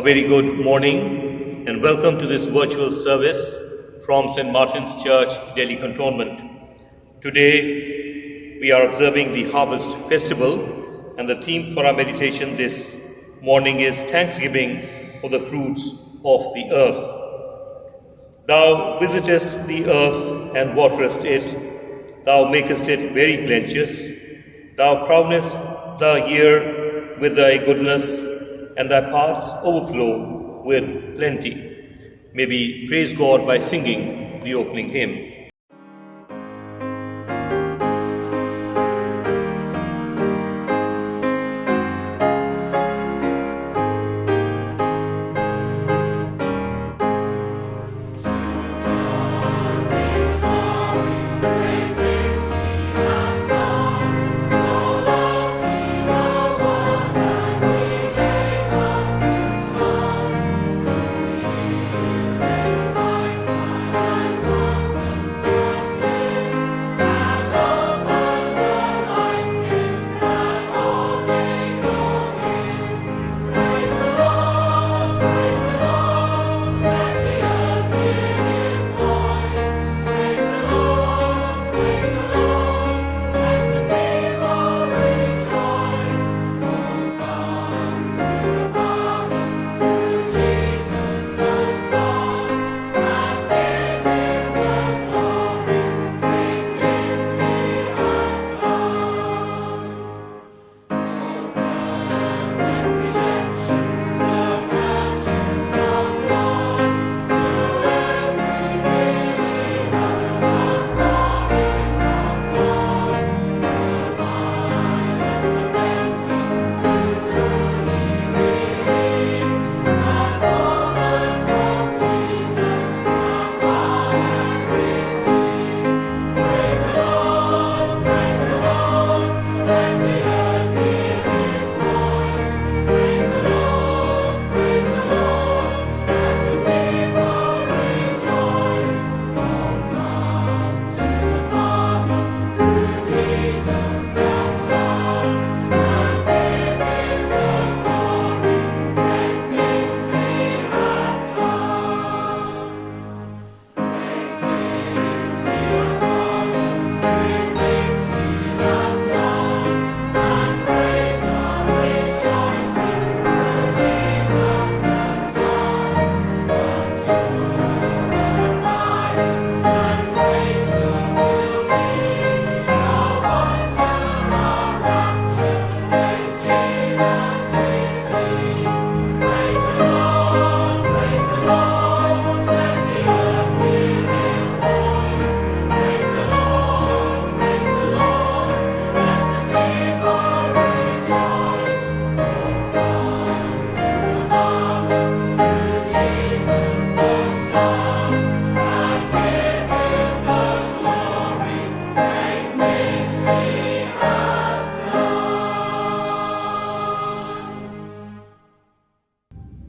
very good morning and welcome to this virtual service from St. Martin's Church, Delhi Cantonment. Today we are observing the Harvest Festival, and the theme for our meditation this morning is Thanksgiving for the fruits of the earth. Thou visitest the earth and waterest it, thou makest it very plenteous, thou crownest the year with thy goodness, and thy paths overflow with plenty. May we praise God by singing the opening hymn.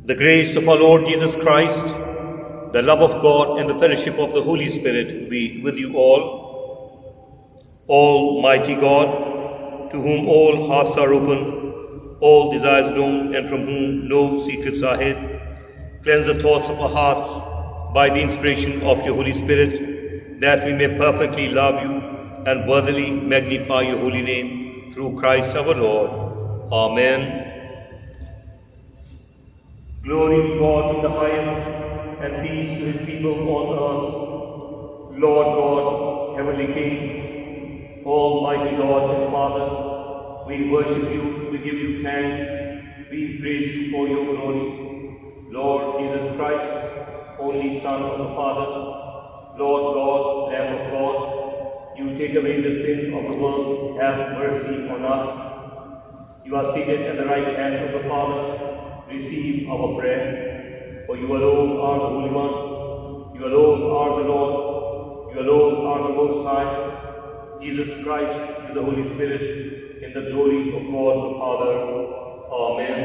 The grace of our Lord Jesus Christ, the love of God, and the fellowship of the Holy Spirit be with you all. Almighty God, to whom all hearts are open, all desires known, and from whom no secrets are hid, cleanse the thoughts of our hearts by the inspiration of your Holy Spirit, that we may perfectly love you and worthily magnify your holy name through Christ our Lord. Amen. Glory to God in the highest, and peace to his people on earth. Lord God, heavenly King, almighty God and Father, we worship you, we give you thanks, we praise you for your glory. Lord Jesus Christ, only Son of the Father, Lord God, Lamb of God, you take away the sin of the world, have mercy on us. You are seated at the right hand of the Father. Receive our prayer, for you alone are the Holy One, you alone are the Lord, you alone are the Most High, Jesus Christ with the Holy Spirit, in the glory of God the Father. Amen.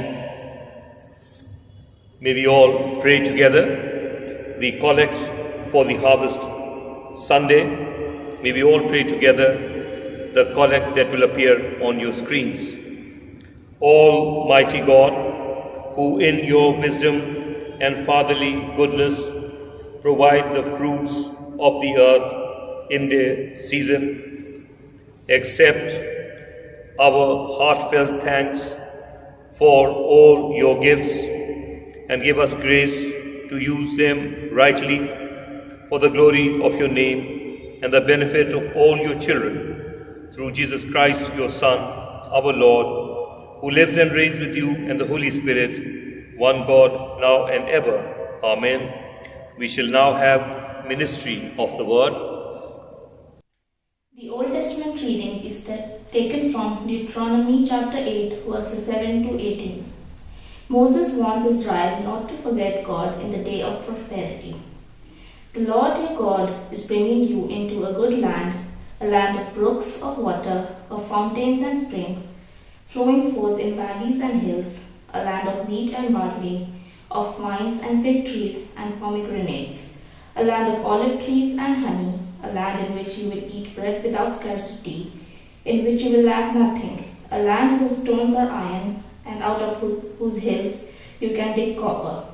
May we all pray together the collect for the Harvest Sunday. May we all pray together the collect that will appear on your screens. Almighty God, who in your wisdom and fatherly goodness provide the fruits of the earth in their season, accept our heartfelt thanks for all your gifts and give us grace to use them rightly for the glory of your name and the benefit of all your children, through Jesus Christ, your Son, our Lord, who lives and reigns with you and the Holy Spirit, one God, now and ever. Amen. We shall now have ministry of the word. The Old Testament reading is taken from Deuteronomy chapter 8, verses 7 to 18. Moses warns Israel not to forget God in the day of prosperity. The Lord your God is bringing you into a good land, a land of brooks of water, of fountains and springs, flowing forth in valleys and hills, a land of wheat and barley, of vines and fig trees and pomegranates, a land of olive trees and honey, a land in which you will eat bread without scarcity, in which you will lack nothing, a land whose stones are iron, and out of whose hills you can dig copper.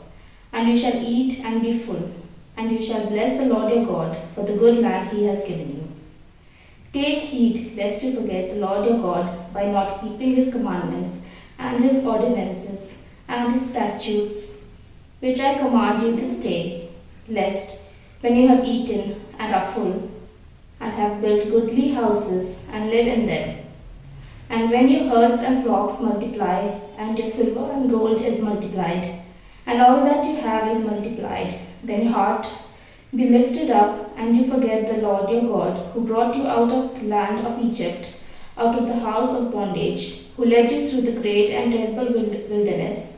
And you shall eat and be full, and you shall bless the Lord your God for the good land he has given you. Take heed lest you forget the Lord your God by not keeping his commandments and his ordinances and his statutes, which I command you this day, lest when you have eaten and are full, and have built goodly houses and live in them, and when your herds and flocks multiply, and your silver and gold is multiplied, and all that you have is multiplied, then your heart be lifted up, and you forget the Lord your God, who brought you out of the land of Egypt, out of the house of bondage, who led you through the great and terrible wilderness,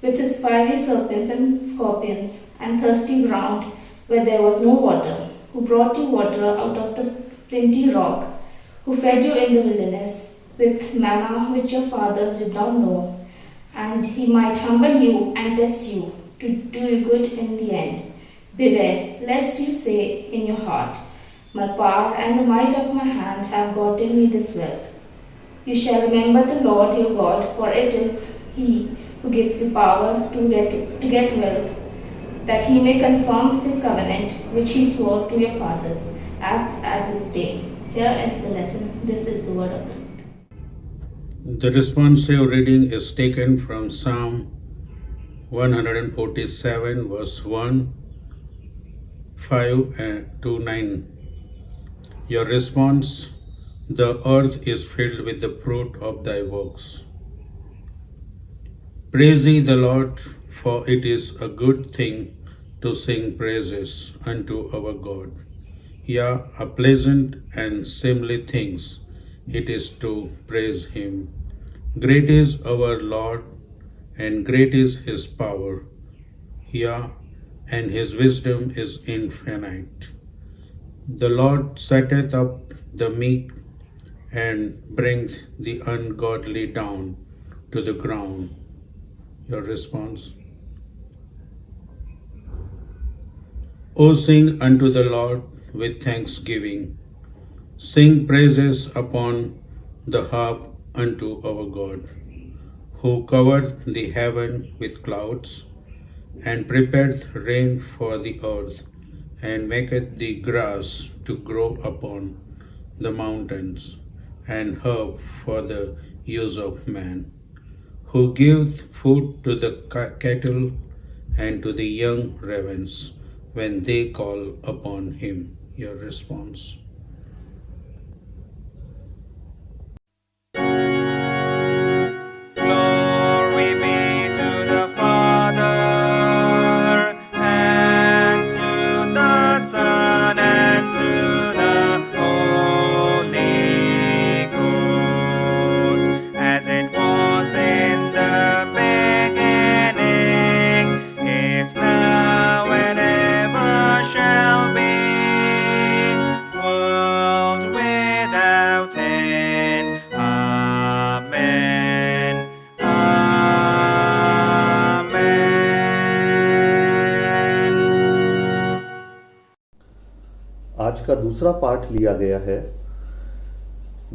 with his fiery serpents and scorpions, and thirsty ground where there was no water, who brought you water out of the flinty rock, who fed you in the wilderness with manna which your fathers did not know, and he might humble you and test you, to do you good in the end. Beware, lest you say in your heart, my power and the might of my hand have gotten me this wealth. You shall remember the Lord your God, for it is he who gives you power to get wealth, that he may confirm his covenant which he swore to your fathers, as at this day. Here ends the lesson. This is the word of the Lord. The responsive reading is taken from Psalm 147, verse 1, 5 to 9. Your response: the earth is filled with the fruit of thy works. Praise ye the Lord, for it is a good thing to sing praises unto our God. Yea, a pleasant and seemly things it is to praise him. Great is our Lord, and great is his power. Yea, and his wisdom is infinite. The Lord setteth up the meek, and bringeth the ungodly down to the ground. Your response: O sing unto the Lord with thanksgiving. Sing praises upon the harp unto our God, who covered the heaven with clouds, and prepared rain for the earth, and maketh the grass to grow upon the mountains, and herb for the use of man, who giveth food to the cattle and to the young ravens when they call upon him. Your response: Glory be to the Father, and to the Son, and to the Holy Ghost, as it was in the beginning, is now, and ever shall be, world without end. Amen. Amen. आज का दूसरा पाठ लिया गया है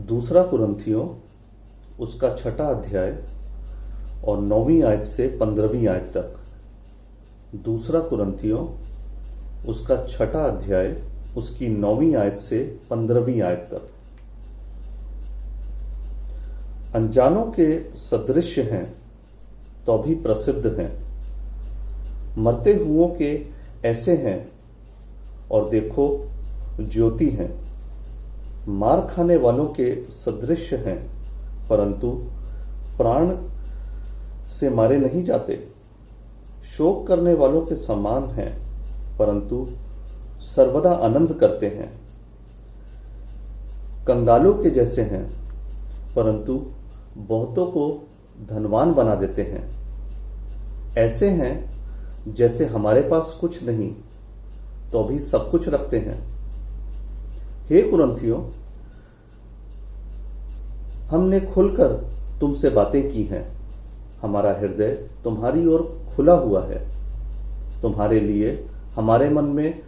दूसरा कुरिन्थियों उसका 6वां अध्याय और 9वीं आयत से 15वीं आयत तक। दूसरा कुरिन्थियों उसका 6ठा अध्याय उसकी 9वीं आयत से 15वीं आयत तक। अनजानों के सदृश हैं तो भी प्रसिद्ध हैं, मरते हुओं के ऐसे हैं और देखो ज्योति हैं, मार खाने वालों के सदृश हैं परंतु प्राण से मारे नहीं जाते, शोक करने वालों के समान हैं परंतु सर्वदा आनंद करते हैं, कंगालों के जैसे हैं परंतु बहुतों को धनवान बना देते हैं, ऐसे हैं जैसे हमारे पास कुछ नहीं तो भी सब कुछ रखते हैं। हे कुरिन्थियों, हमने खुलकर तुमसे बातें की हैं, हमारा हृदय तुम्हारी ओर खुला हुआ है, तुम्हारे लिए हमारे मन में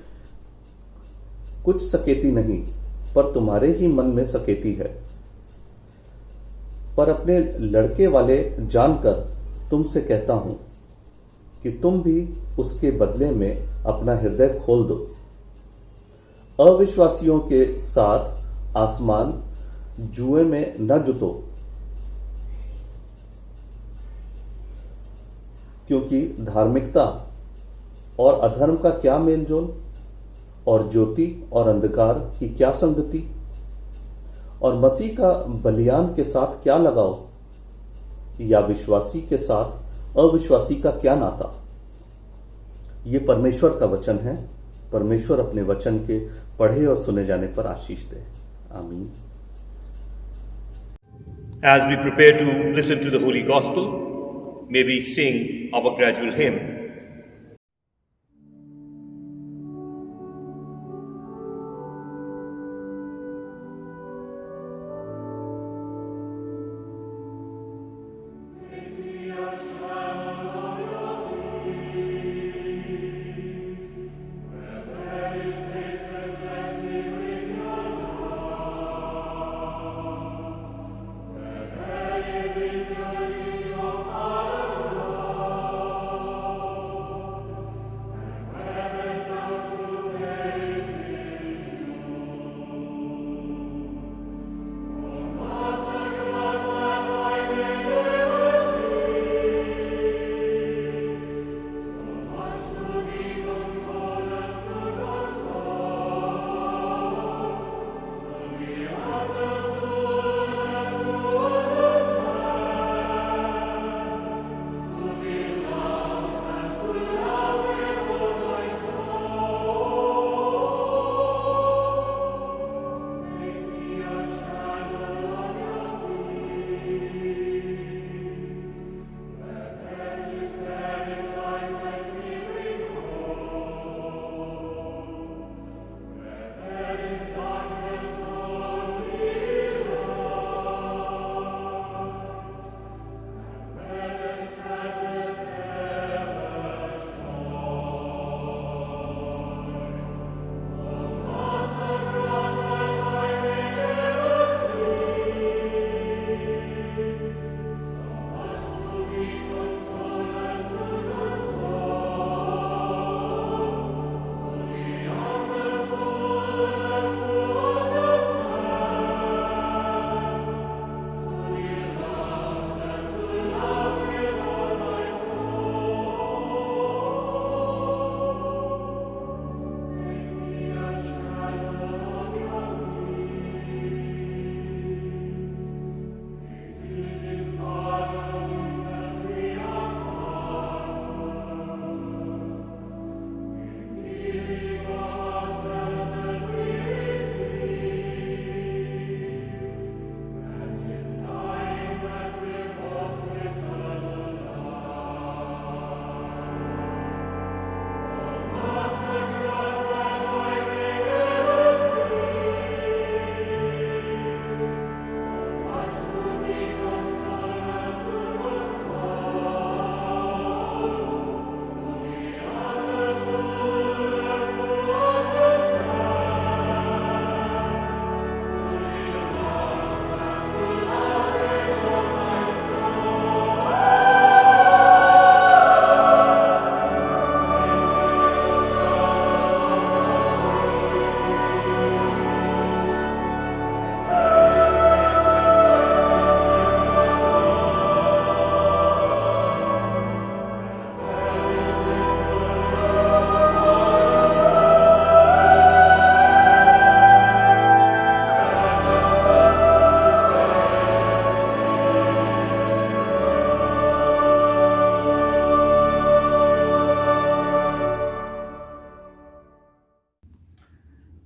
कुछ सकेती नहीं पर तुम्हारे ही मन में सकेती है। पर अपने लड़के वाले जानकर तुमसे कहता हूं कि तुम भी उसके बदले में अपना हृदय खोल दो। अविश्वासियों के साथ आसमान जुए में न जुतो, क्योंकि धार्मिकता और अधर्म का क्या मेलजोल, और ज्योति और अंधकार की क्या संगति, और मसीह का बलियान के साथ क्या लगाओ, या विश्वासी के साथ अविश्वासी का क्या नाता। ये परमेश्वर का वचन है। परमेश्वर अपने वचन के पढ़े और सुने जाने पर आशीष दे। आमीन। As we prepare to listen to the Holy Gospel, may we sing our gradual hymn.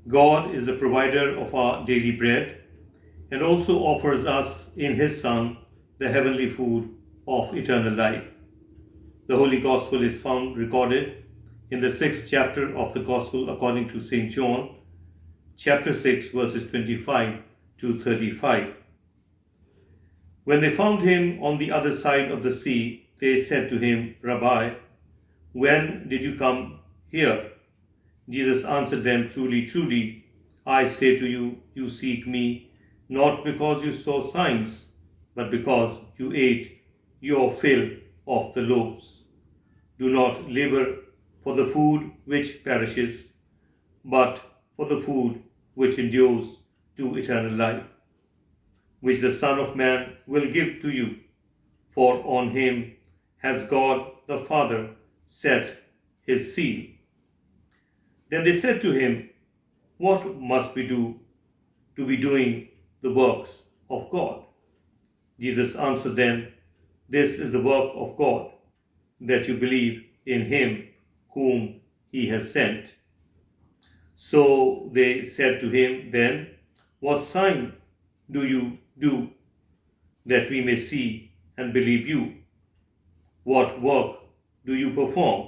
God is the provider of our daily bread and also offers us in His Son the heavenly food of eternal life. The Holy Gospel is found recorded in the 6th chapter of the Gospel according to St. John, chapter 6, verses 25 to 35. When they found him on the other side of the sea, they said to him, Rabbi, when did you come here? Jesus answered them, Truly, truly, I say to you, you seek me, not because you saw signs, but because you ate your fill of the loaves. Do not labor for the food which perishes, but for the food which endures to eternal life, which the Son of Man will give to you, for on him has God the Father set his seal. Then they said to him, What must we do to be doing the works of God? Jesus answered them, This is the work of God, that you believe in him whom he has sent. So they said to him then, What sign do you do that we may see and believe you? What work do you perform?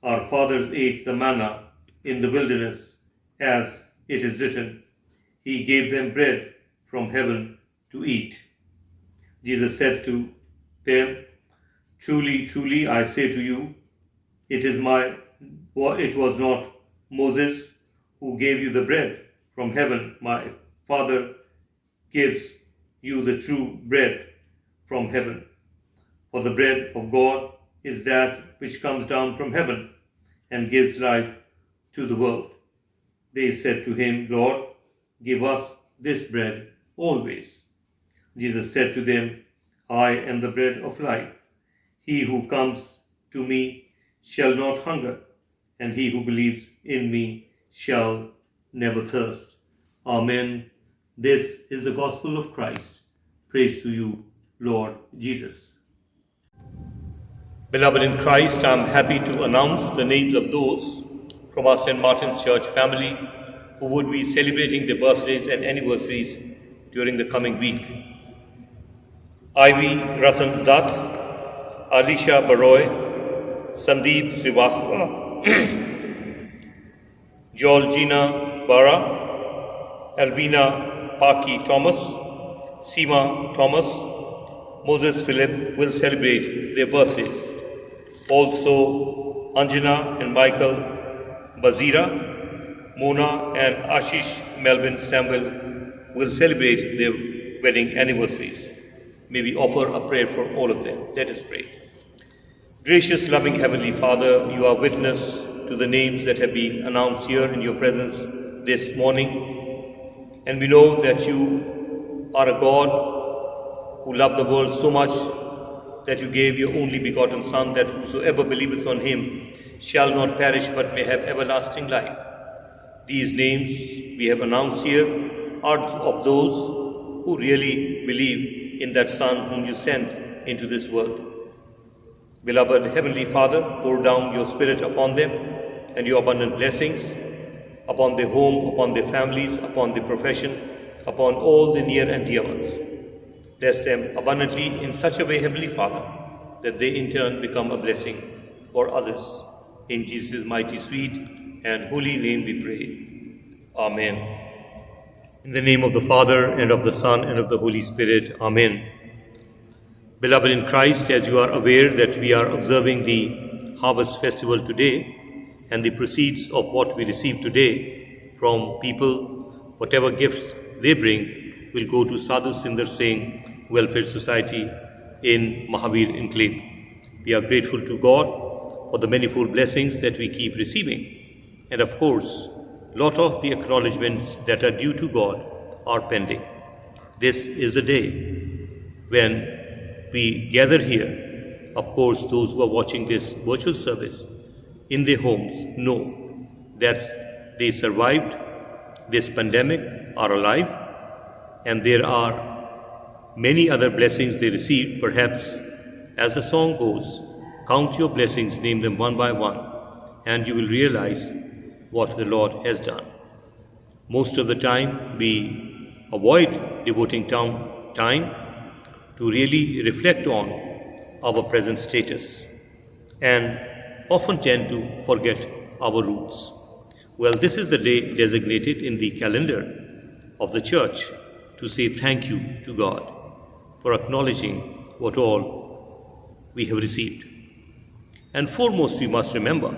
Our fathers ate the manna in the wilderness, as it is written, He gave them bread from heaven to eat. Jesus said to them, Truly, truly, I say to you, it was not Moses who gave you the bread from heaven. My Father gives you the true bread from heaven. For the bread of God is that which comes down from heaven and gives life to the world. They said to him, Lord, give us this bread always. Jesus said to them, I am the bread of life. He who comes to me shall not hunger, and he who believes in me shall never thirst. Amen. This is the gospel of Christ. Praise to you, Lord Jesus. Beloved in Christ, I am happy to announce the names of those from our St. Martin's Church family who would be celebrating their birthdays and anniversaries during the coming week. Ivy Ratan Dutt, Alicia Baroy, Sandeep Srivastava, Georgina Bara, Albina Paki Thomas, Seema Thomas, Moses Philip will celebrate their birthdays. Also, Anjana and Michael Bazira, Mona and Ashish Melvin Samuel will celebrate their wedding anniversaries. May we offer a prayer for all of them. Let us pray. Gracious, loving Heavenly Father, you are witness to the names that have been announced here in your presence this morning. And we know that you are a God who loved the world so much that you gave your only begotten Son, that whosoever believeth on him shall not perish but may have everlasting life. These names we have announced here are of those who really believe in that Son whom you sent into this world. Beloved Heavenly Father, pour down your Spirit upon them and your abundant blessings upon their home, upon their families, upon their profession, upon all the near and dear ones. Bless them abundantly in such a way, Heavenly Father, that they in turn become a blessing for others. In Jesus' mighty, sweet, and holy name we pray. Amen. In the name of the Father, and of the Son, and of the Holy Spirit. Amen. Beloved in Christ, as you are aware that we are observing the Harvest Festival today, and the proceeds of what we receive today from people, whatever gifts they bring, will go to Sadhu Sundar Singh Welfare Society in Mahavir Enclave. We are grateful to God for the manifold blessings that we keep receiving. And of course, lot of the acknowledgements that are due to God are pending. This is the day when we gather here. Of course, those who are watching this virtual service in their homes know that they survived this pandemic, are alive, and there are many other blessings they received. Perhaps, as the song goes, count your blessings, name them one by one, and you will realize what the Lord has done. Most of the time, we avoid devoting time to really reflect on our present status and often tend to forget our roots. Well, this is the day designated in the calendar of the church to say thank you to God for acknowledging what all we have received. And foremost, we must remember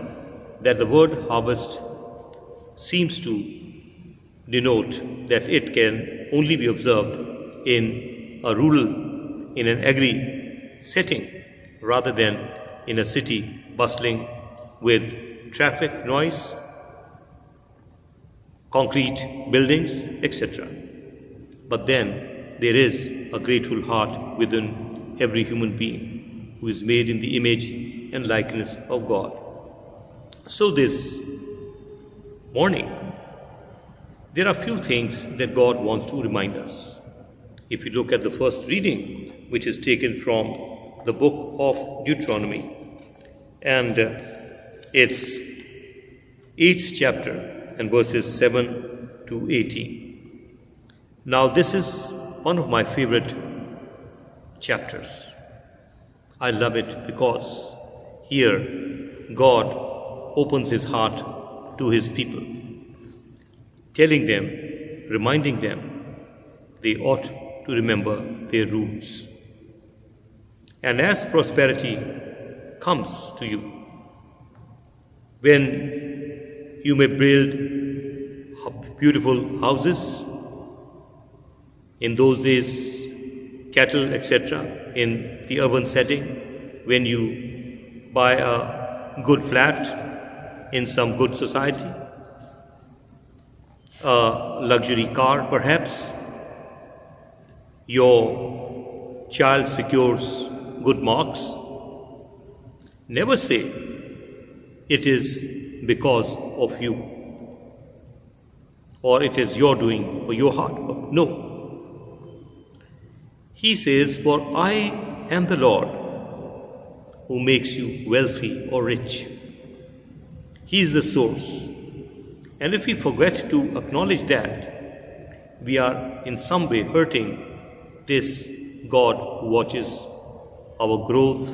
that the word harvest seems to denote that it can only be observed in a rural, in an agri setting, rather than in a city bustling with traffic, noise, concrete buildings, etc. But then there is a grateful heart within every human being who is made in the image and likeness of God. So this morning, there are few things that God wants to remind us. If you look at the first reading, which is taken from the book of Deuteronomy, and it's 8th chapter and verses 7 to 18. Now this is one of my favorite chapters. I love it because here God opens his heart to his people, telling them, reminding them, they ought to remember their roots. And as prosperity comes to you, when you may build beautiful houses, in those days, cattle, etc., in the urban setting, when you buy a good flat in some good society, a luxury car perhaps, your child secures good marks, never say it is because of you or it is your doing or your hard work. No. He says, for I am the Lord who makes you wealthy or rich. He is the source. And if we forget to acknowledge that, we are in some way hurting this God who watches our growth,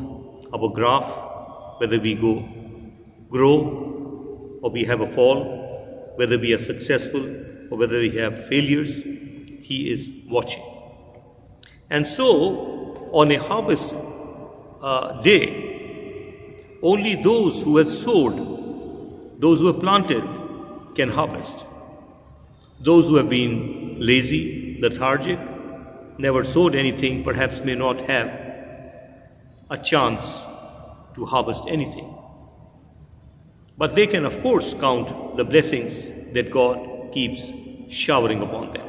our graph, whether we grow or we have a fall, whether we are successful or whether we have failures. He is watching. And so, on a harvest day, only those who have sowed, those who have planted, can harvest. Those who have been lazy, lethargic, never sowed anything, perhaps may not have a chance to harvest anything. But they can, of course, count the blessings that God keeps showering upon them.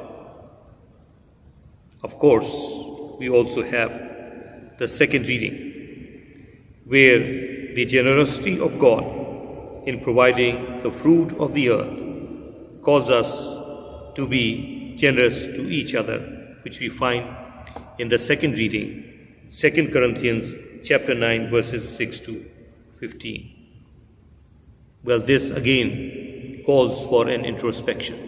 Of course, we also have the second reading, where the generosity of God in providing the fruit of the earth calls us to be generous to each other, which we find in the second reading, 2 Corinthians chapter 9, verses 6 to 15. Well, this again calls for an introspection.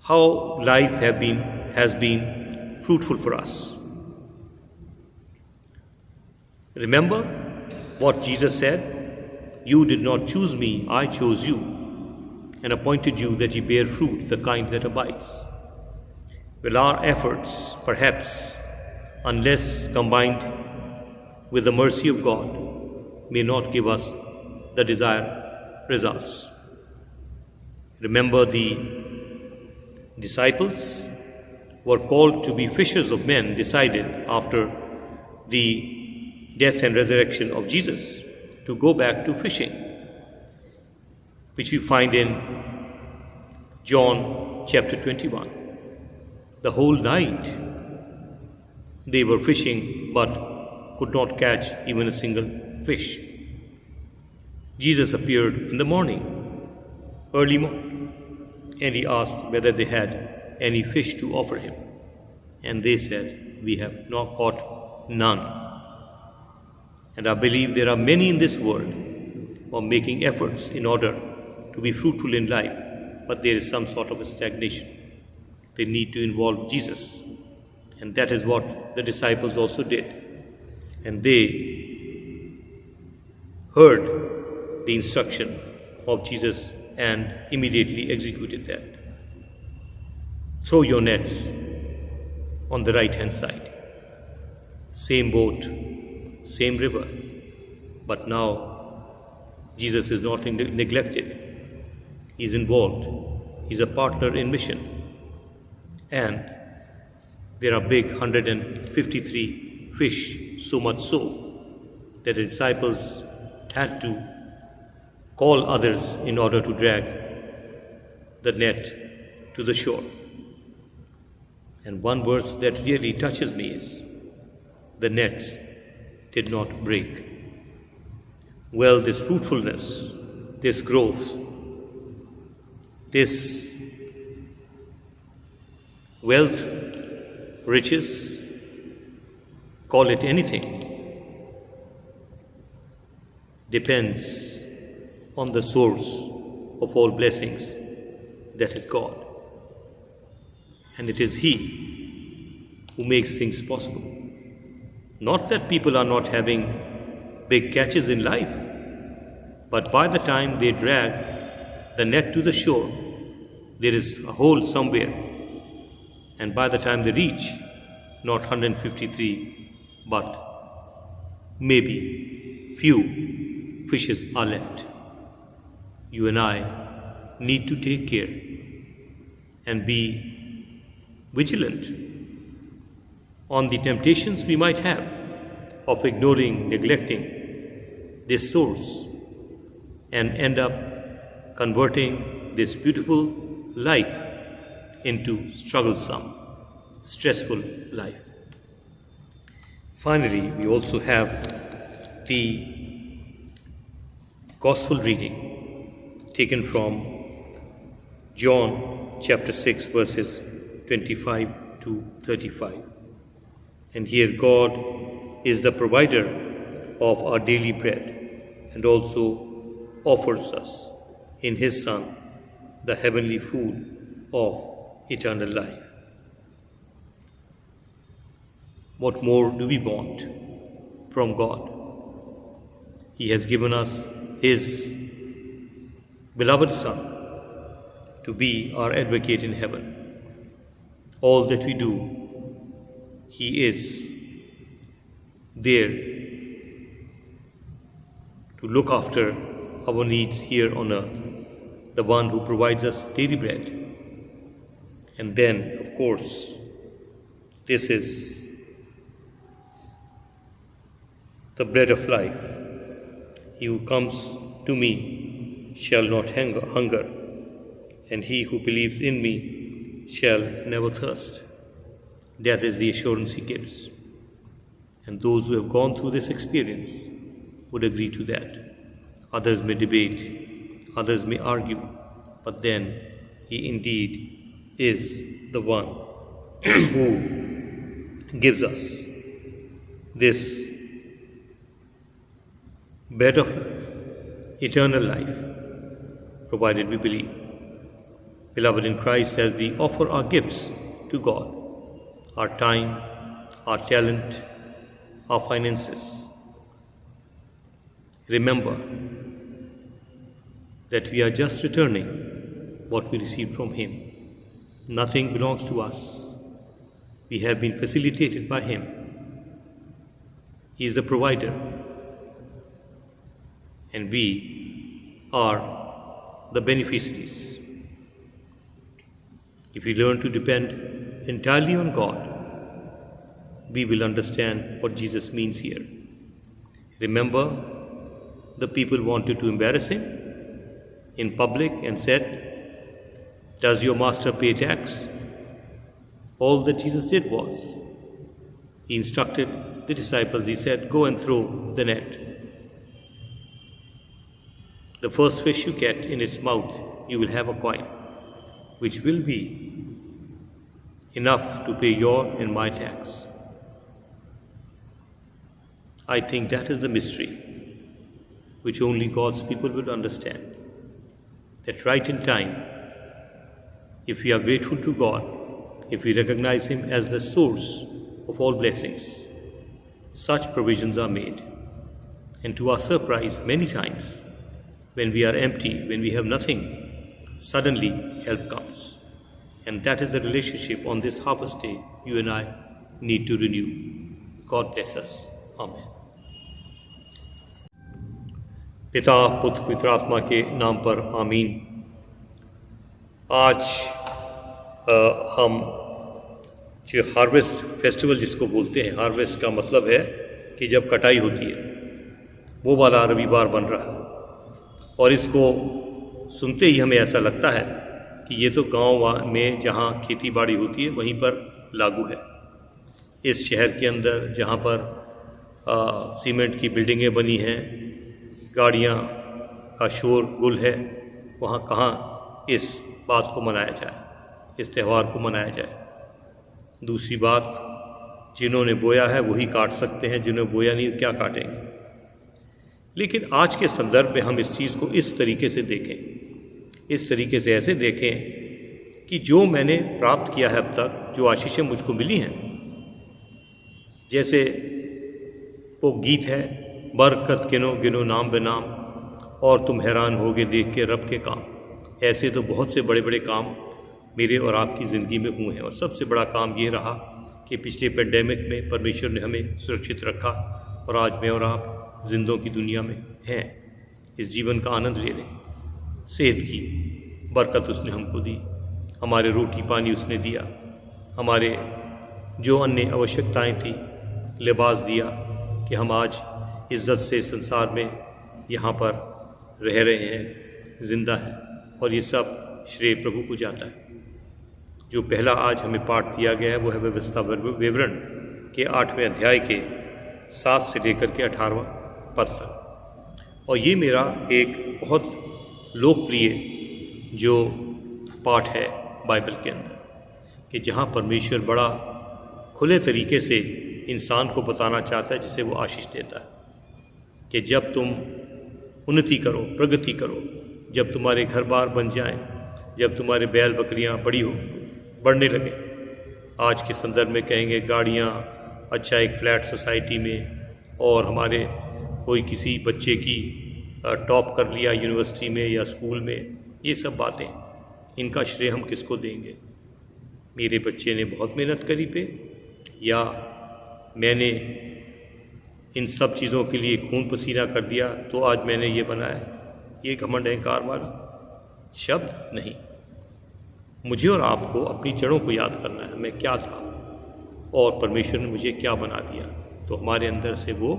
How life has been fruitful for us. Remember what Jesus said? You did not choose me, I chose you, and appointed you that ye bear fruit, the kind that abides. Well, our efforts, perhaps, unless combined with the mercy of God, may not give us the desired results. Remember the disciples who were called to be fishers of men decided after the death and resurrection of Jesus to go back to fishing, which we find in John chapter 21. The whole night they were fishing but could not catch even a single fish. Jesus appeared in the morning, early morning, and he asked whether they had any fish to offer him. And they said, we have not caught none. And I believe there are many in this world who are making efforts in order to be fruitful in life, but there is some sort of a stagnation. They need to involve Jesus. And that is what the disciples also did. And they heard the instruction of Jesus and immediately executed that. Throw your nets on the right hand side. Same boat, same river. But now Jesus is not neglected. He is involved. He is a partner in mission. And there are big 153 fish, so much so that the disciples had to call others in order to drag the net to the shore. And one verse that really touches me is, the nets did not break. Well, this fruitfulness, this growth, this wealth, riches, call it anything, depends on the source of all blessings, that is God. And it is He who makes things possible. Not that people are not having big catches in life, but by the time they drag the net to the shore, there is a hole somewhere. And by the time they reach, not 153, but maybe few fishes are left. You and I need to take care and be vigilant on the temptations we might have of ignoring, neglecting this source and end up converting this beautiful life into strugglesome, stressful life. Finally, we also have the Gospel reading taken from John chapter 6 verses 25 to 35. And here God is the provider of our daily bread and also offers us in His Son the heavenly food of eternal life. What more do we want from God? He has given us His beloved Son to be our advocate in heaven. All that we do, He is there to look after our needs here on earth, the one who provides us daily bread. And then, of course, this is the bread of life. He who comes to me shall not hunger, and he who believes in me shall never thirst. That is the assurance He gives. And those who have gone through this experience would agree to that. Others may debate, others may argue, but then He indeed is the one who gives us this bread of life, eternal life, provided we believe. Beloved in Christ, as we offer our gifts to God, our time, our talent, our finances, remember that we are just returning what we received from Him. Nothing belongs to us. We have been facilitated by Him. He is the provider, and we are the beneficiaries. If we learn to depend entirely on God, we will understand what Jesus means here. Remember, the people wanted to embarrass Him in public and said, "Does your master pay tax?" All that Jesus did was, He instructed the disciples. He said, "Go and throw the net. The first fish you get in its mouth, you will have a coin, which will be enough to pay your and my tax." I think that is the mystery which only God's people will understand. That right in time, if we are grateful to God, if we recognize Him as the source of all blessings, such provisions are made. And to our surprise, many times, when we are empty, when we have nothing, suddenly help comes. And that is the relationship on this harvest day you and I need to renew. God bless us. Amen. पिता पुत्र पवित्र आत्मा के नाम पर आमीन। आज हम जो हार्वेस्ट फेस्टिवल जिसको बोलते हैं, हार्वेस्ट का मतलब है कि जब कटाई होती है, वो वाला रविवार बन रहा है। और इसको सुनते ही हमें ऐसा लगता है कि ये तो गांव में जहाँ खेती बाड़ी होती है वहीं पर लागू है। इस शहर के अंदर जहाँ पर सीमेंट की बिल्डिंगें बनी हैं, गाड़ियाँ का शोर गुल है, वहाँ कहाँ इस बात को मनाया जाए, इस त्यौहार को मनाया जाए। दूसरी बात, जिन्होंने बोया है वही काट सकते हैं, जिन्होंने बोया नहीं क्या काटेंगे। लेकिन आज के संदर्भ में हम इस चीज़ को इस तरीके से देखें, इस तरीके से ऐसे देखें कि जो मैंने प्राप्त किया है अब तक, जो आशीषें मुझको मिली हैं, जैसे वो गीत है, बरकत गिनो गिनो नाम बेनाम और तुम हैरान होगे देख के रब के काम। ऐसे तो बहुत से बड़े बड़े काम मेरे और आपकी ज़िंदगी में हुए हैं। और सबसे बड़ा काम ये रहा कि पिछले पेंडेमिक में परमेश्वर ने हमें सुरक्षित रखा और आज मैं और आप जिंदों की दुनिया में हैं, इस जीवन का आनंद ले रहे हैं। सेहत की बरकत उसने हमको दी, हमारे रोटी पानी उसने दिया, हमारे जो अन्य आवश्यकताएं थी, लिबास दिया कि हम आज इज़्ज़त से संसार में यहाँ पर रह रहे हैं, ज़िंदा हैं। और ये सब श्रेय प्रभु को जाता है। जो पहला आज हमें पाठ दिया गया है वो है व्यवस्था विवरण के 8वें अध्याय के 7 से लेकर के 18वां पद तक। और ये मेरा एक बहुत लोकप्रिय जो पाठ है बाइबल के अंदर, कि जहाँ परमेश्वर बड़ा खुले तरीके से इंसान को बताना चाहता है, जिसे वो आशीष देता है, कि जब तुम उन्नति करो, प्रगति करो, जब तुम्हारे घर बार बन जाएं, जब तुम्हारे बैल बकरियां बढ़ने लगे। आज के संदर्भ में कहेंगे गाड़ियां, अच्छा एक फ्लैट सोसाइटी में, और हमारे कोई किसी बच्चे की टॉप कर लिया यूनिवर्सिटी में या स्कूल में। ये सब बातें, इनका श्रेय हम किसको देंगे? मेरे बच्चे ने बहुत मेहनत करी पे, या मैंने इन सब चीज़ों के लिए खून पसीना कर दिया तो आज मैंने ये बनाया? ये घमंड अहंकार वाला शब्द नहीं। मुझे और आपको अपनी जड़ों को याद करना है, मैं क्या था और परमेश्वर ने मुझे क्या बना दिया। तो हमारे अंदर से वो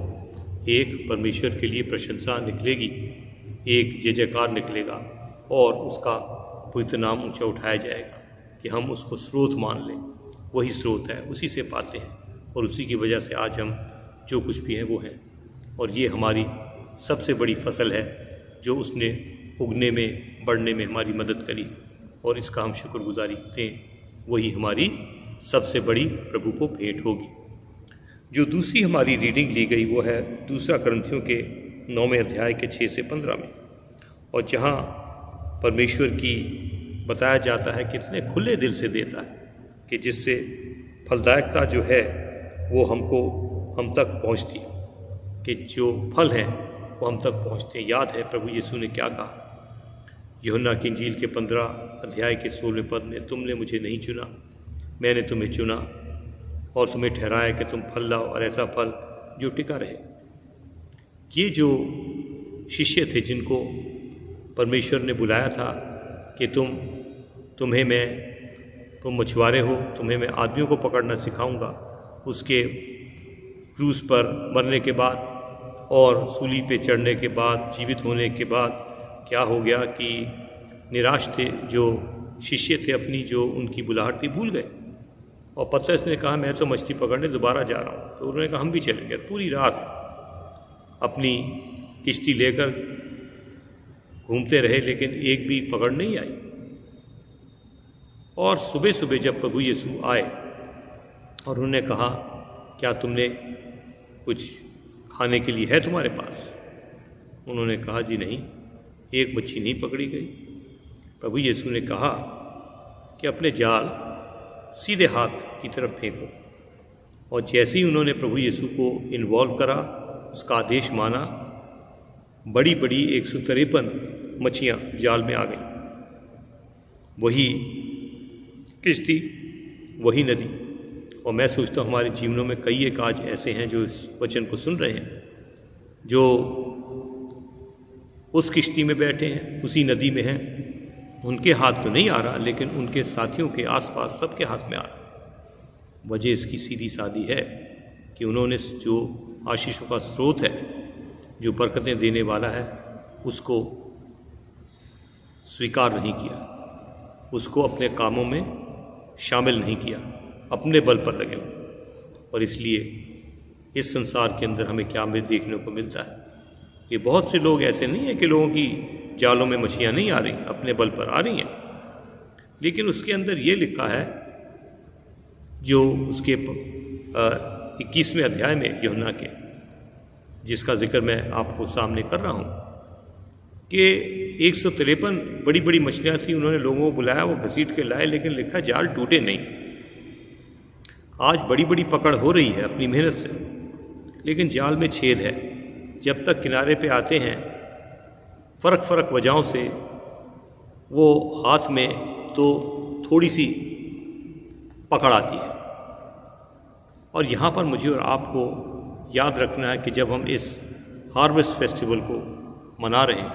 एक परमेश्वर के लिए प्रशंसा निकलेगी, एक जय जयकार निकलेगा, और उसका पवित्र नाम ऊंचा उठाया जाएगा कि हम उसको स्रोत मान लें। वही स्रोत है, उसी से पाते हैं, और उसी की वजह से आज हम जो कुछ भी हैं वो हैं। और ये हमारी सबसे बड़ी फसल है जो उसने उगने में, बढ़ने में हमारी मदद करी, और इसका हम शुक्रगुजारी दें। वही हमारी सबसे बड़ी प्रभु को भेंट होगी। जो दूसरी हमारी रीडिंग ली गई वो है 2 कुरिन्थियों के 9वें अध्याय के 6 से 15 में, और जहाँ परमेश्वर की बताया जाता है कितने खुले दिल से देता है, कि जिससे फलदायकता जो है वो हम तक पहुँचती, कि जो फल हैं वो हम तक पहुँचते हैं। याद है प्रभु यीशु ने क्या कहा यूहन्ना की इंजील के 15 अध्याय के 16वें पद में, तुमने मुझे नहीं चुना, मैंने तुम्हें चुना और तुम्हें ठहराया कि तुम फल लाओ, और ऐसा फल जो टिका रहे। ये जो शिष्य थे जिनको परमेश्वर ने बुलाया था कि तुम मछुआरे हो, तुम्हें मैं आदमियों को पकड़ना सिखाऊंगा, उसके क्रूस पर मरने के बाद और सूली पे चढ़ने के बाद, जीवित होने के बाद क्या हो गया कि निराश थे जो शिष्य थे, अपनी जो उनकी बुलाहट थी भूल गए। और पतरस ने कहा मैं तो मछली पकड़ने दोबारा जा रहा हूँ। तो उन्होंने कहा हम भी चलेंगे। पूरी रात अपनी किश्ती लेकर घूमते रहे, लेकिन एक भी पकड़ नहीं आई। और सुबह सुबह जब प्रभु यीशु आए और उन्होंने कहा क्या तुमने कुछ खाने के लिए है तुम्हारे पास? उन्होंने कहा जी नहीं, एक मच्छी नहीं पकड़ी गई। प्रभु यीशु ने कहा कि अपने जाल सीधे हाथ की तरफ फेंको। और जैसे ही उन्होंने प्रभु यीशु को इन्वॉल्व करा, उसका आदेश माना, बड़ी बड़ी 153 मछलियाँ जाल में आ गई। वही किश्ती, वही नदी। और मैं सोचता हूँ हमारे जीवनों में कई एक आज ऐसे हैं जो इस वचन को सुन रहे हैं, जो उस किश्ती में बैठे हैं, उसी नदी में हैं। उनके हाथ तो नहीं आ रहा, लेकिन उनके साथियों के आसपास सबके हाथ में आ रहा। वजह इसकी सीधी सादी है कि उन्होंने जो आशीषों का स्रोत है, जो बरकतें देने वाला है, उसको स्वीकार नहीं किया, उसको अपने कामों में शामिल नहीं किया, अपने बल पर लगे हुए। और इसलिए इस संसार के अंदर हमें क्या देखने को मिलता है कि बहुत से लोग ऐसे नहीं हैं कि लोगों की जालों में मछलियाँ नहीं आ रही, अपने बल पर आ रही हैं। लेकिन उसके अंदर ये लिखा है, जो उसके 21वें अध्याय में यूहन्ना के, जिसका जिक्र मैं आपको सामने कर रहा हूँ, कि 153 बड़ी बड़ी मछलियाँ थी। उन्होंने लोगों को बुलाया, वो घसीट के लाए, लेकिन लिखा जाल टूटे नहीं। आज बड़ी बड़ी पकड़ हो रही है अपनी मेहनत से, लेकिन जाल में छेद है। जब तक किनारे पे आते हैं, फ़र्क वजहों से वो हाथ में तो थोड़ी सी पकड़ आती है। और यहाँ पर मुझे और आपको याद रखना है कि जब हम इस हार्वेस्ट फेस्टिवल को मना रहे हैं,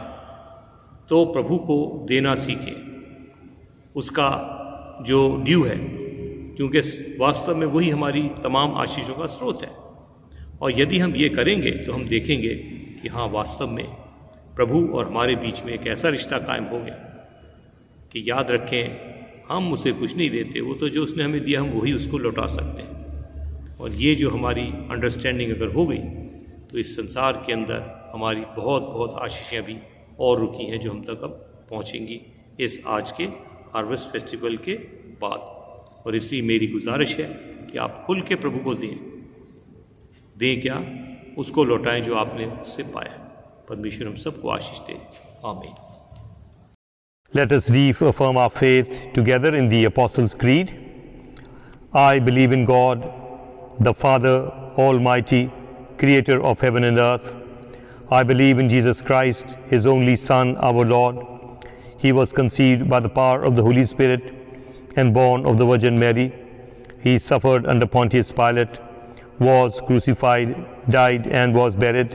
तो प्रभु को देना सीखें, उसका जो ड्यू है, क्योंकि वास्तव में वही हमारी तमाम आशीषों का स्रोत है। और यदि हम ये करेंगे तो हम देखेंगे कि हाँ, वास्तव में प्रभु और हमारे बीच में एक ऐसा रिश्ता कायम हो गया कि याद रखें, हम उसे कुछ नहीं देते, वो तो जो उसने हमें दिया हम वही उसको लौटा सकते हैं। और ये जो हमारी अंडरस्टैंडिंग अगर हो गई, तो इस संसार के अंदर हमारी बहुत बहुत आशीषें अभी और रुकी हैं, जो हम तक अब पहुँचेंगी इस आज के हार्वेस्ट फेस्टिवल के बाद। और इसलिए मेरी गुजारिश है कि आप खुल के प्रभु को दें क्या, उसको लौटाएं जो आपने उससे पाया। परमेश्वर हम सबको आशीष दे। आमीन। Let us reaffirm our faith together in the Apostles' Creed. I believe in God, the Father Almighty, Creator of heaven and earth. I believe in Jesus Christ, His only Son, our Lord. He was conceived by the power of the Holy Spirit and born of the Virgin Mary. He suffered under Pontius Pilate, was crucified, died, and was buried.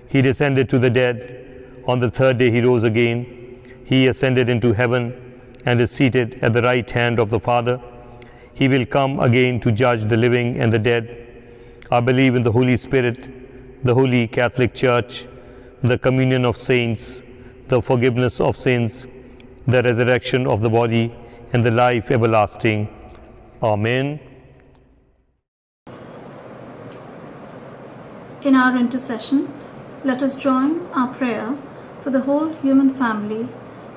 He descended to the dead. On the third day He rose again. He ascended into heaven and is seated at the right hand of the Father. He will come again to judge the living and the dead. I believe in the Holy Spirit, the Holy Catholic Church, the communion of saints, the forgiveness of sins, the resurrection of the body, and the life everlasting. Amen. In our intercession, let us join our prayer for the whole human family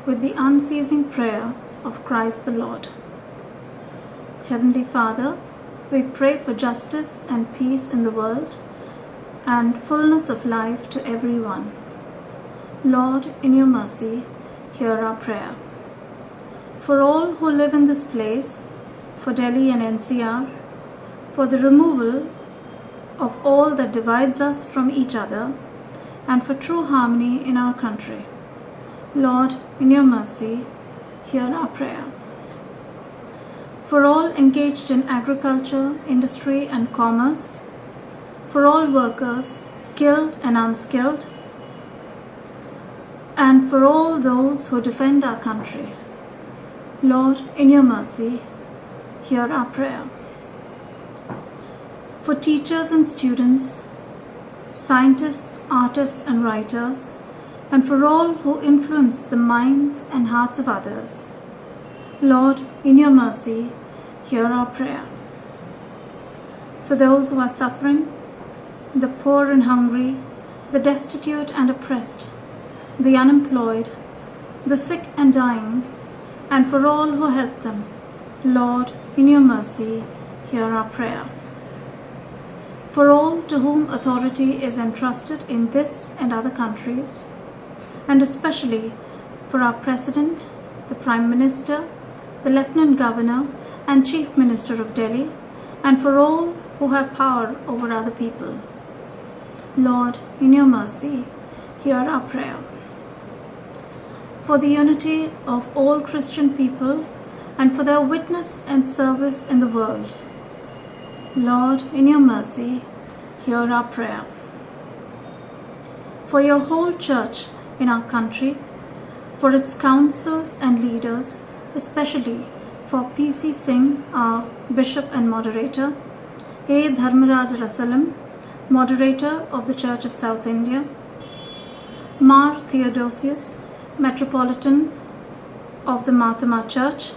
with the unceasing prayer of Christ the Lord. Heavenly Father, we pray for justice and peace in the world and fullness of life to everyone. Lord, in your mercy, hear our prayer. For all who live in this place, for Delhi and NCR, for the removal of all that divides us from each other, and for true harmony in our country. Lord, in your mercy, hear our prayer. For all engaged in agriculture, industry, and commerce, for all workers, skilled and unskilled, and for all those who defend our country. Lord, in your mercy, hear our prayer. For teachers and students, scientists, artists, and writers, and for all who influence the minds and hearts of others. Lord, in your mercy, hear our prayer. For those who are suffering, the poor and hungry, the destitute and oppressed, the unemployed, the sick and dying, and for all who help them. Lord, in your mercy, hear our prayer. For all to whom authority is entrusted in this and other countries, and especially for our President, the Prime Minister, the Lieutenant Governor and Chief Minister of Delhi, and for all who have power over other people. Lord, in your mercy, hear our prayer. For the unity of all Christian people and for their witness and service in the world. Lord, in your mercy, hear our prayer. For your whole church in our country, for its councils and leaders, especially for P.C. Singh, our Bishop and Moderator, A. Dharmaraj Rasalam, Moderator of the Church of South India, Mar Theodosius, Metropolitan of the Mahatma Church,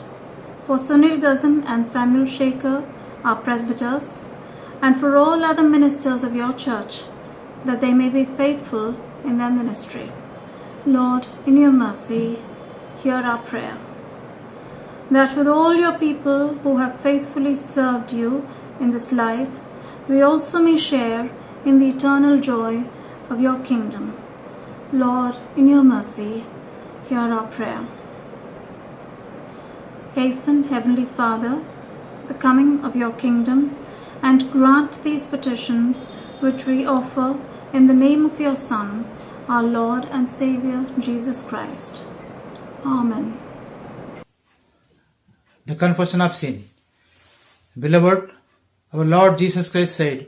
for Sunil Ghazan and Samuel Shaker, our presbyters, and for all other ministers of your church, that they may be faithful in their ministry. Lord, in your mercy, hear our prayer. That with all your people who have faithfully served you in this life, we also may share in the eternal joy of your kingdom. Lord, in your mercy, hear our prayer. Hasten, Heavenly Father, the coming of your kingdom, and grant these petitions which we offer in the name of your Son, our Lord and Saviour, Jesus Christ. Amen. The confession of sin. Beloved, our Lord Jesus Christ said,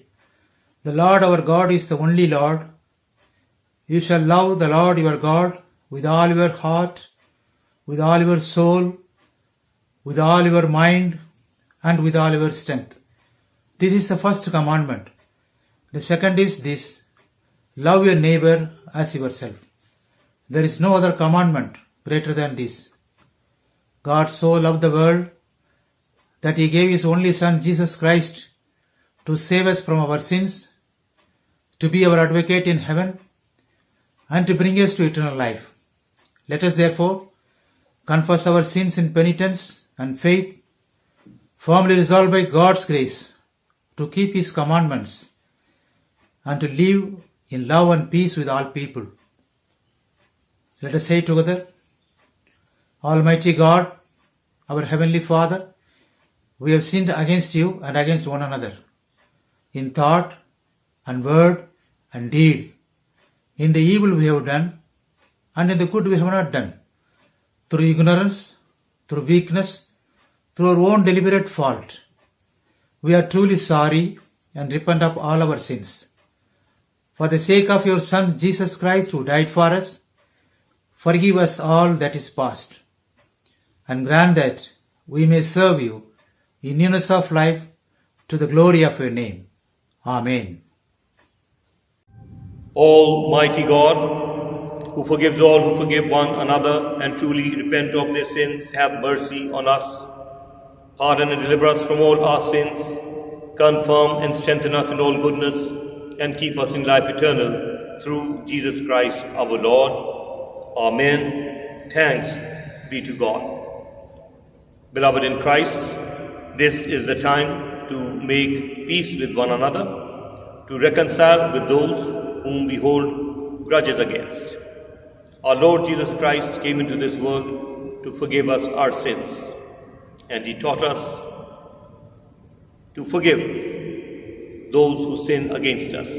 "The Lord our God is the only Lord. You shall love the Lord your God with all your heart, with all your soul, with all your mind, and with all your strength." This is the first commandment. The second is this: love your neighbor as yourself. There is no other commandment greater than this. God so loved the world that he gave his only Son, Jesus Christ, to save us from our sins, to be our advocate in heaven, and to bring us to eternal life. Let us therefore confess our sins in penitence and faith, firmly resolved by God's grace to keep his commandments and to live in love and peace with all people. Let us say together: Almighty God, our Heavenly Father, we have sinned against you and against one another, in thought and word and deed, in the evil we have done and in the good we have not done, through ignorance, through weakness, through our own deliberate fault. We are truly sorry and repent of all our sins. For the sake of your Son, Jesus Christ, who died for us, forgive us all that is past, and grant that we may serve you in newness of life to the glory of your name. Amen. Almighty God, who forgives all who forgive one another and truly repent of their sins, have mercy on us. Pardon and deliver us from all our sins. Confirm and strengthen us in all goodness, and keep us in life eternal, through Jesus Christ our Lord. Amen. Thanks be to God. Beloved in Christ, this is the time to make peace with one another, to reconcile with those whom we hold grudges against. Our Lord Jesus Christ came into this world to forgive us our sins, and he taught us to forgive those who sin against us.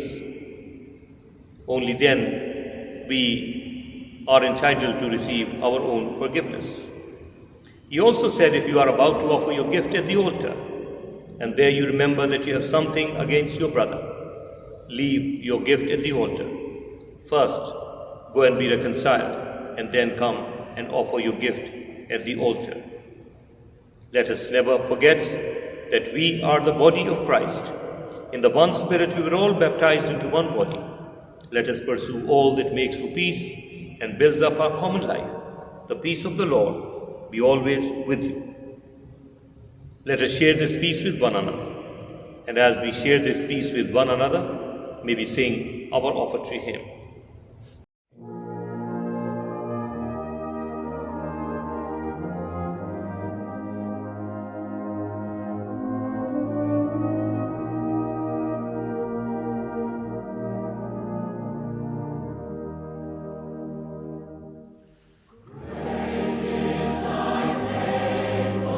Only then we are entitled to receive our own forgiveness. He also said, if you are about to offer your gift at the altar, and there you remember that you have something against your brother, leave your gift at the altar. First, go and be reconciled, and then come and offer your gift at the altar. Let us never forget that we are the body of Christ. In the one Spirit we were all baptized into one body. Let us pursue all that makes for peace and builds up our common life. The peace of the Lord be always with you. Let us share this peace with one another. And as we share this peace with one another, may we sing our offertory hymn. Faithful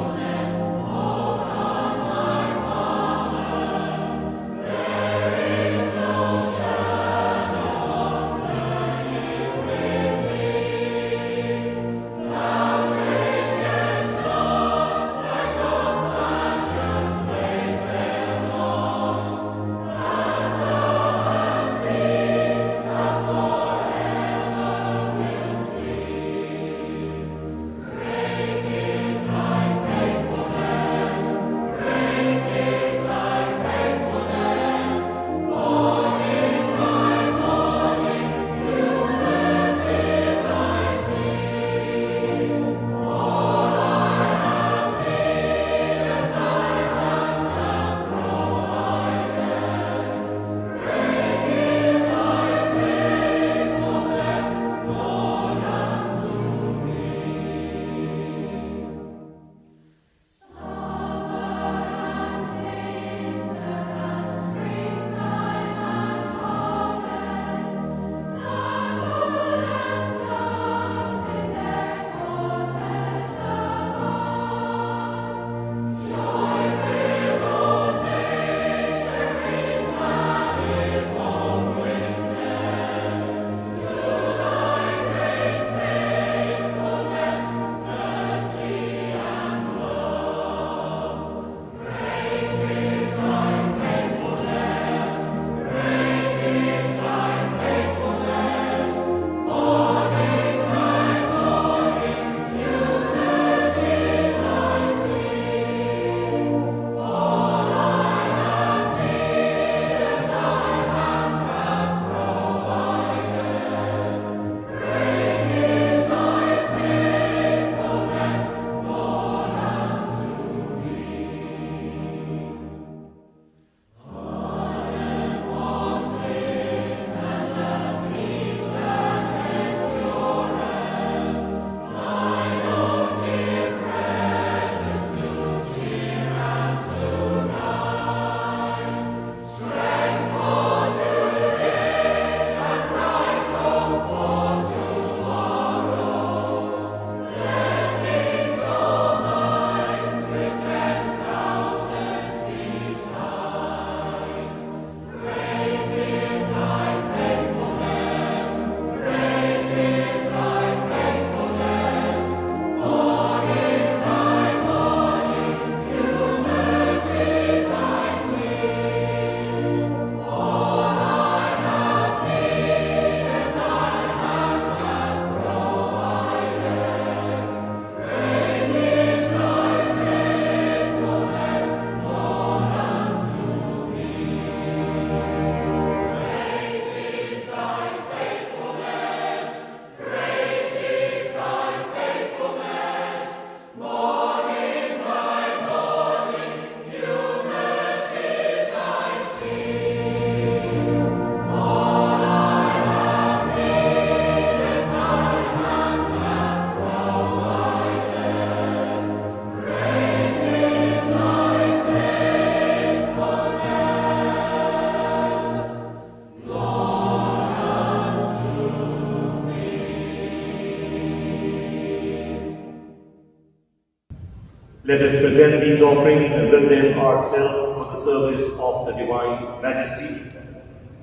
Let us present these offerings and with them ourselves for the service of the Divine Majesty.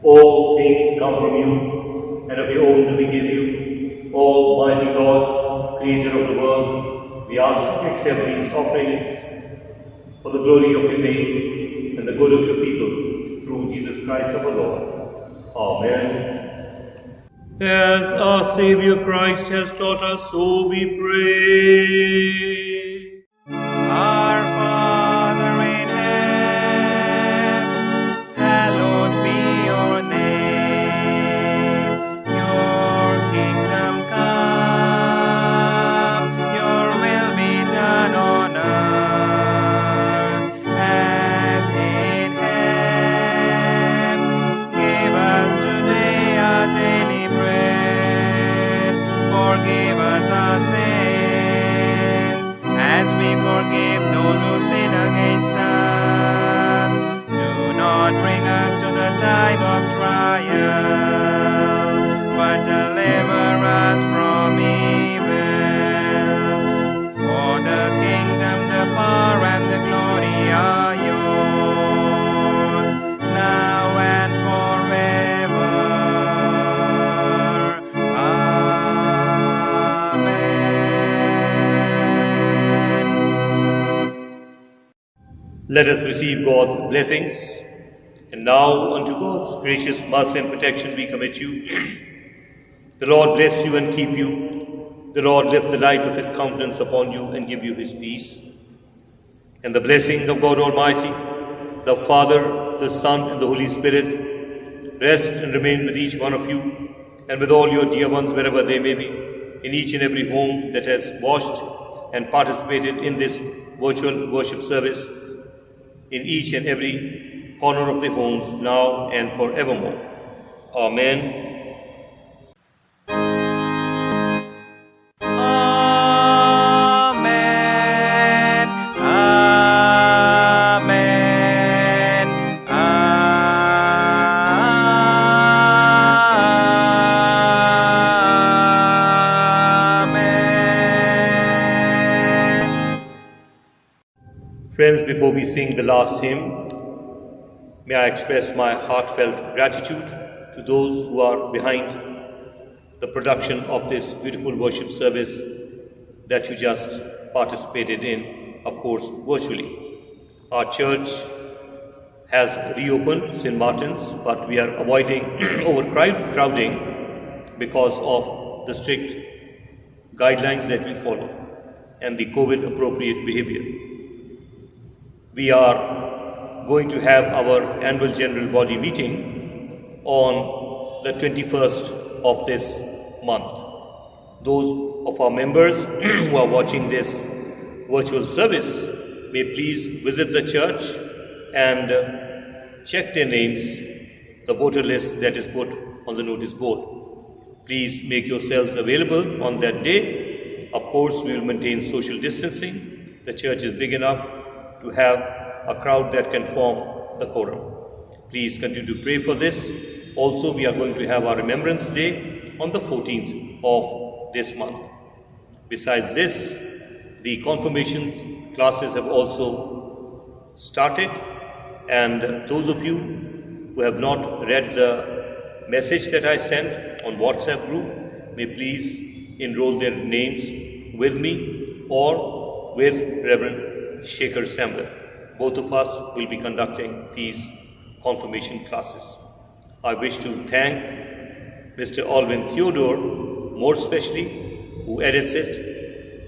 All things come from you, and of your own do we give you. Almighty God, Creator of the world, we ask you to accept these offerings for the glory of your name and the good of your people, through Jesus Christ our Lord. Amen. As our Saviour Christ has taught us, so we pray. Our Father in heaven, hallowed be your name. Your kingdom come, your will be done on earth as in heaven. Give us today our daily bread. Forgive us our sins, as we forgive those who sin against us. Do not bring us to the time of trial, but deliver us from evil. For the kingdom, the power, and the glory are yours, now and forever. Let us receive God's blessings. And now unto God's gracious mercy and protection we commit you. The Lord bless you and keep you. The Lord lift the light of his countenance upon you and give you his peace. And the blessing of God Almighty, the Father, the Son, and the Holy Spirit, rest and remain with each one of you and with all your dear ones wherever they may be, in each and every home that has watched and participated in this virtual worship service, in each and every corner of the homes, now and forevermore. Amen. Amen. Amen. Amen. Friends, before we sing the last hymn, may I express my heartfelt gratitude to those who are behind the production of this beautiful worship service that you just participated in, of course, virtually. Our church has reopened, St. Martin's, but we are avoiding overcrowding because of the strict guidelines that we follow and the COVID appropriate behavior. We are going to have our annual general body meeting on the 21st of this month. Those of our members who are watching this virtual service may please visit the church and check their names, the voter list that is put on the notice board. Please make yourselves available on that day. Of course, we will maintain social distancing. The church is big enough to have a crowd that can form the quorum. Please continue to pray for this. Also, we are going to have our Remembrance Day on the 14th of this month. Besides this, the confirmation classes have also started, and those of you who have not read the message that I sent on WhatsApp group may please enroll their names with me or with Reverend Shekhar Sambhar. Both of us will be conducting these confirmation classes. I wish to thank Mr. Alvin Theodore, more especially, who edits it,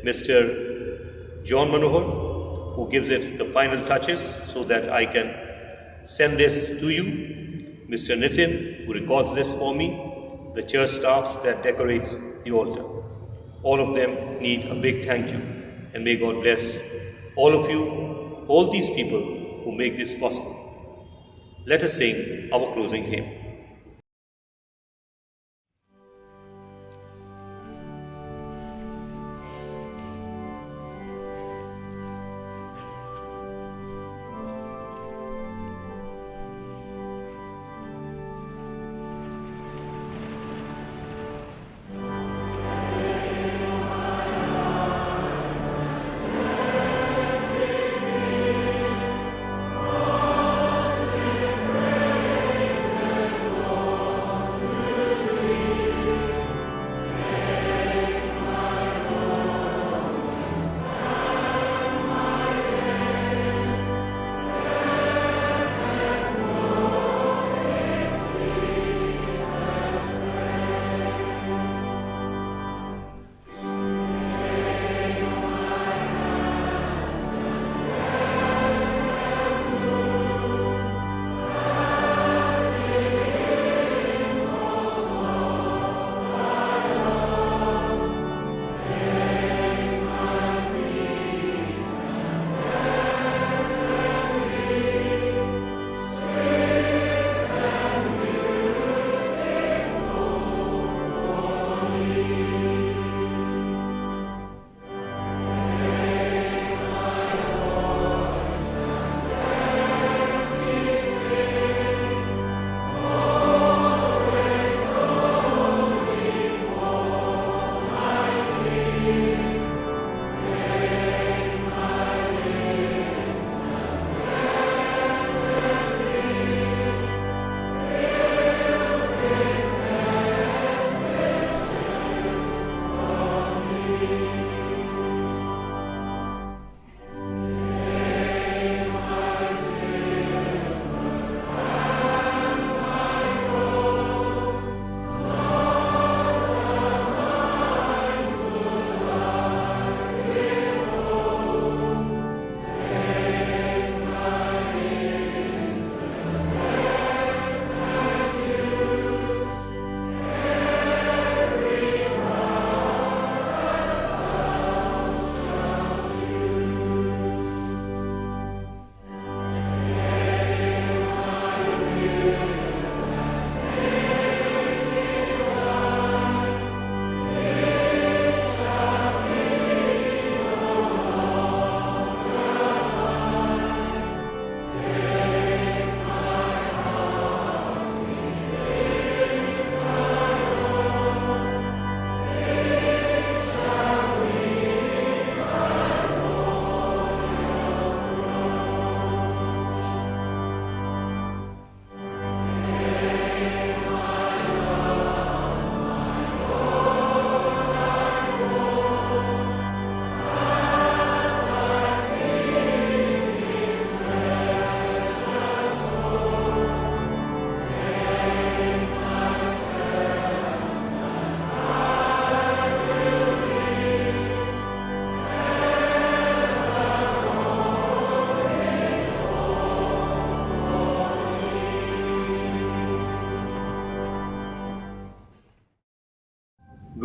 Mr. John Manohar, who gives it the final touches so that I can send this to you, Mr. Nitin, who records this for me, the church staffs that decorates the altar. All of them need a big thank you, and may God bless all of you, all these people who make this possible. Let us sing our closing hymn.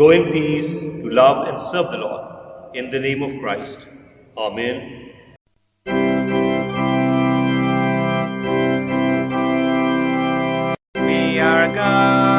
Go in peace to love and serve the Lord. In the name of Christ. Amen. We are God.